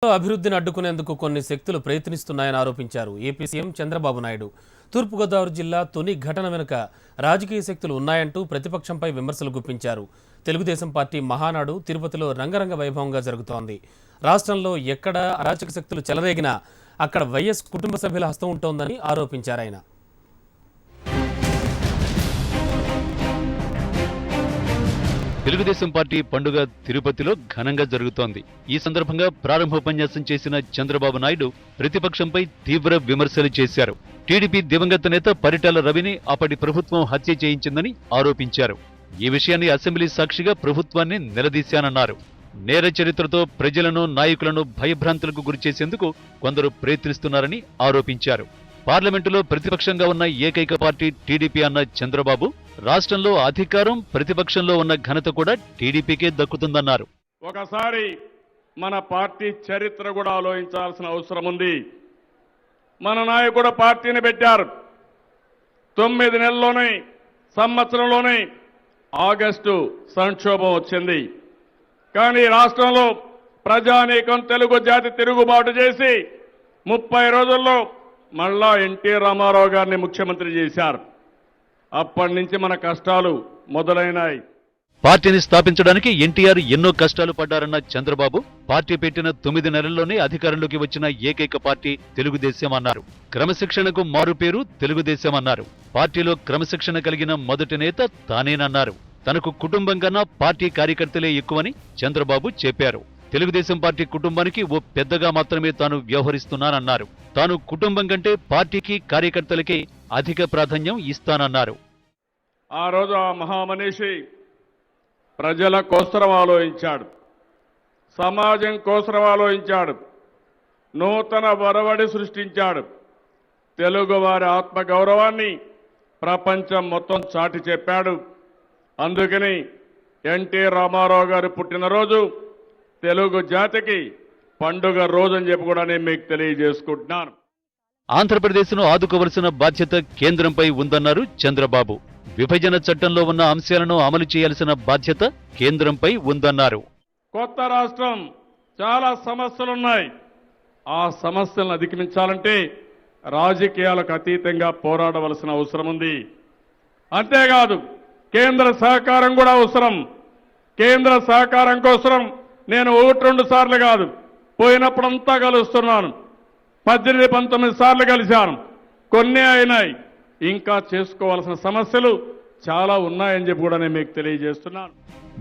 అభివృద్ధిని అడ్డుకునేందుకు కొన్ని శక్తులు ప్రయత్నిస్తున్నాయని ఆరోపించారు ఏపీ సీఎం చంద్రబాబు నాయుడు. తూర్పుగోదావరి జిల్లా తుని ఘటన వెనుక రాజకీయ శక్తులు ఉన్నాయంటూ ప్రతిపక్షంపై విమర్శలు గుప్పించారు. తెలుగుదేశం పార్టీ మహానాడు తిరుపతిలో రంగరంగ వైభవంగా జరుగుతోంది. రాష్ట్రంలో ఎక్కడ అరాచక శక్తులు చెలరేగినా అక్కడ వైఎస్ కుటుంబ సభ్యుల హస్తం ఉంటోందని ఆరోపించారు ఆయన. తెలుగుదేశం పార్టీ పండుగ తిరుపతిలో ఘనంగా జరుగుతోంది. ఈ సందర్భంగా ప్రారంభోపన్యాసం చేసిన చంద్రబాబు నాయుడు ప్రతిపక్షంపై తీవ్ర విమర్శలు చేశారు. టీడీపీ దివంగత నేత పరిటాల రవిని అప్పటి ప్రభుత్వం హత్య చేయించిందని ఆరోపించారు. ఈ విషయాన్ని అసెంబ్లీ సాక్షిగా ప్రభుత్వాన్ని నిలదీశానన్నారు. నేర చరిత్రతో ప్రజలను, నాయకులను భయభ్రాంతులకు గురిచేసేందుకు కొందరు ప్రయత్నిస్తున్నారని ఆరోపించారు. పార్లమెంటులో ప్రతిపక్షంగా ఉన్న ఏకైక పార్టీ టీడీపీ అన్న చంద్రబాబు, రాష్ట్రంలో అధికారం, ప్రతిపక్షంలో ఉన్న ఘనత కూడా టీడీపీకే దక్కుతుందన్నారు. ఒకసారి మన పార్టీ చరిత్ర కూడా ఆలోచించాల్సిన అవసరం ఉంది. మన నాయకుడు పార్టీని పెట్టారు. 9 నెలల్లోనే, సంవత్సరంలోనే ఆగస్టు సంక్షోభం వచ్చింది. కానీ రాష్ట్రంలో ప్రజానీకం, తెలుగు జాతి తిరుగుబాటు చేసి 30 రోజుల్లో మళ్ళా ఎన్టీ రామారావు గారిని ముఖ్యమంత్రి చేశారు. అప్పటి నుంచి మన కష్టాలు మొదలైనాయి. పార్టీని స్థాపించడానికి ఎన్టీఆర్ ఎన్నో కష్టాలు పడ్డారన్న చంద్రబాబు, పార్టీ పెట్టిన 9 నెలల్లోనే అధికారంలోకి వచ్చిన ఏకైక పార్టీ తెలుగుదేశం అన్నారు. క్రమశిక్షణకు మారుపేరు తెలుగుదేశం అన్నారు. పార్టీలో క్రమశిక్షణ కలిగిన మొదటి నేత తానేనన్నారు. తనకు కుటుంబం కన్నా పార్టీ కార్యకర్తలే ఎక్కువని చంద్రబాబు చెప్పారు. తెలుగుదేశం పార్టీ కుటుంబానికి ఓ పెద్దగా మాత్రమే తాను వ్యవహరిస్తున్నానన్నారు. తాను కుటుంబం కంటే పార్టీకి, కార్యకర్తలకే అధిక ప్రాధాన్యం ఇస్తానన్నారు. ఆ రోజు ఆ మహామనిషి ప్రజల కోసరం ఆలోచించాడు, సమాజం కోసరం ఆలోచించాడు, నూతన వరవడి సృష్టించాడు. తెలుగువారి ఆత్మగౌరవాన్ని ప్రపంచం మొత్తం చాటి చెప్పాడు. అందుకని ఎన్టీ రామారావు గారు పుట్టినరోజు తెలుగు జాతికి పండుగ రోజని చెప్పి కూడా నేను మీకు తెలియజేసుకుంటున్నాను. ఆంధ్రప్రదేశ్ను ఆదుకోవలసిన బాధ్యత కేంద్రంపై ఉందన్నారు చంద్రబాబు. విభజన చట్టంలో ఉన్న అంశాలను అమలు చేయాల్సిన బాధ్యత కేంద్రంపై ఉందన్నారు. కొత్త రాష్ట్రం, చాలా సమస్యలున్నాయి. ఆ సమస్యలను అధిగమించాలంటే రాజకీయాలకు అతీతంగా పోరాడవలసిన అవసరం ఉంది. అంతేకాదు కేంద్ర సహకారం కూడా అవసరం. కేంద్ర సహకారం కోసం నేను 1-2 సార్లు కాదు, పోయినప్పుడంతా కలుస్తున్నాను. 18-19 సార్లు కలిశాను. కొన్ని అయినాయి, ఇంకా చేసుకోవాల్సిన సమస్యలు చాలా ఉన్నాయని చెప్పి కూడా నేను మీకు తెలియజేస్తున్నాను.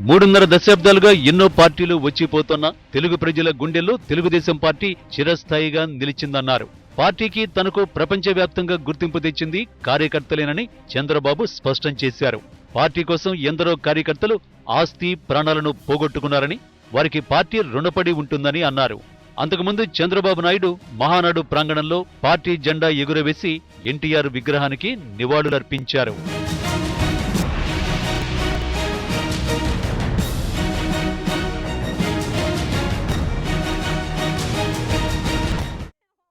3.5 దశాబ్దాలుగా ఎన్నో పార్టీలు వచ్చిపోతున్నా తెలుగు ప్రజల గుండెల్లో తెలుగుదేశం పార్టీ చిరస్థాయిగా నిలిచిందన్నారు. పార్టీకి తనకు ప్రపంచవ్యాప్తంగా గుర్తింపు తెచ్చింది కార్యకర్తలేనని చంద్రబాబు స్పష్టం చేశారు. పార్టీ కోసం ఎందరో కార్యకర్తలు ఆస్తి, ప్రాణాలను పోగొట్టుకున్నారని, వారికి పార్టీ రుణపడి ఉంటుందని అన్నారు. అంతకుముందు చంద్రబాబు నాయుడు మహానాడు ప్రాంగణంలో పార్టీ జెండా ఎగురవేసి ఎన్టీఆర్ విగ్రహానికి నివాళులర్పించారు.